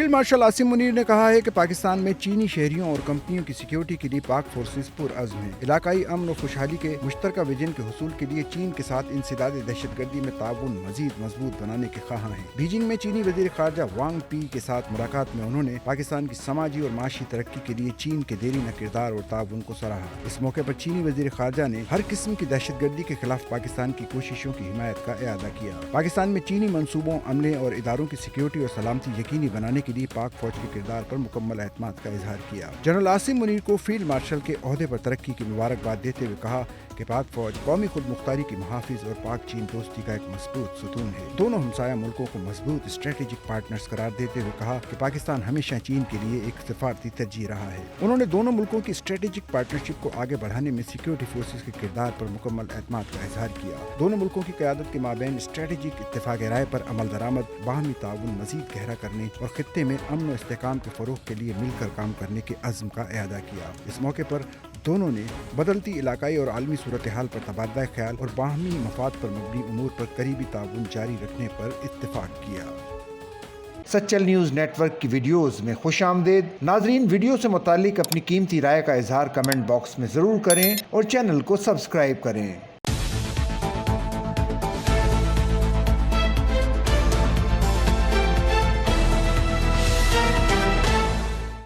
Field marshal Asim Munir ने कहा है कि पाकिस्तान में चीनी शहरियों और कंपनियों की सिक्योरिटी के लिए पाक फोर्सेस पुरअज़्म हैं। इलाकाई अमन और खुशहाली के मुश्तरका विजन के हुसूल के लिए चीन के साथ इंसदाद दहशतगर्दी में ताउन मजीद मजबूत बनाने के ख्वाहां हैं। बीजिंग में चीनी वज़ीर ख़ारजा वांग पी के साथ मुलाकात में उन्होंने पाकिस्तान की समाजी और माशी तरक्की के लिए चीन के देरीना किरदार और ताउन को सराहा। इस मौके पर चीनी वज़ीर ख़ारजा ने हर किस्म की दहशतगर्दी के खिलाफ पाकिस्तान की कोशिशों की हिमायत का इआदा किया। पाकिस्तान में चीनी मनसूबों, अमले और इदारों की सिक्योरिटी और सलामती यकीनी बनाने के लिए पाक फौज के किरदार पर मुकम्मल एतमाद का इजहार किया। जनरल आसिम मुनीर को फील्ड मार्शल के ओहदे पर तरक्की की मुबारकबाद देते हुए कहा कि पाक फौज कौमी खुद मुख्तारी की मुहाफिज और पाक चीन दोस्ती का एक मजबूत सुतून है। दोनों हमसाया मुल्कों को मजबूत स्ट्रेटेजिक पार्टनर्स करार देते हुए कहा कि पाकिस्तान हमेशा चीन के लिए एक सिफारती तरजीह रहा है। उन्होंने दोनों मुल्कों की स्ट्रेटेजिक पार्टनरशिप को आगे बढ़ाने में सिक्योरिटी फोर्सेस के किरदार पर मुकम्मल एतमाद का इजहार किया। दोनों मुल्कों की क़यादत के माबैन स्ट्रेटेजिक इत्तेफाक राय पर अमल दरामद, बाहमी ताउन मजीद गहरा करने और खित्ते में अमन और इस्तेहकाम के फ़रोग़ के लिए मिलकर काम करने के अज़्म का इआदा किया। इस मौके पर दोनों ने बदलती इलाकाई और आलमी सूरत हाल पर तबादला ख्याल और बाहमी मफाद पर मबनी उमूर पर करीबी ताउन जारी रखने पर इत्तेफाक किया। सच्चल न्यूज़ नेटवर्क की वीडियोज़ में खुश आमदेद। नाजरीन, वीडियो से मुताल्लिक अपनी कीमती राय का इजहार कमेंट बॉक्स में ज़रूर करें और चैनल को सब्सक्राइब करें।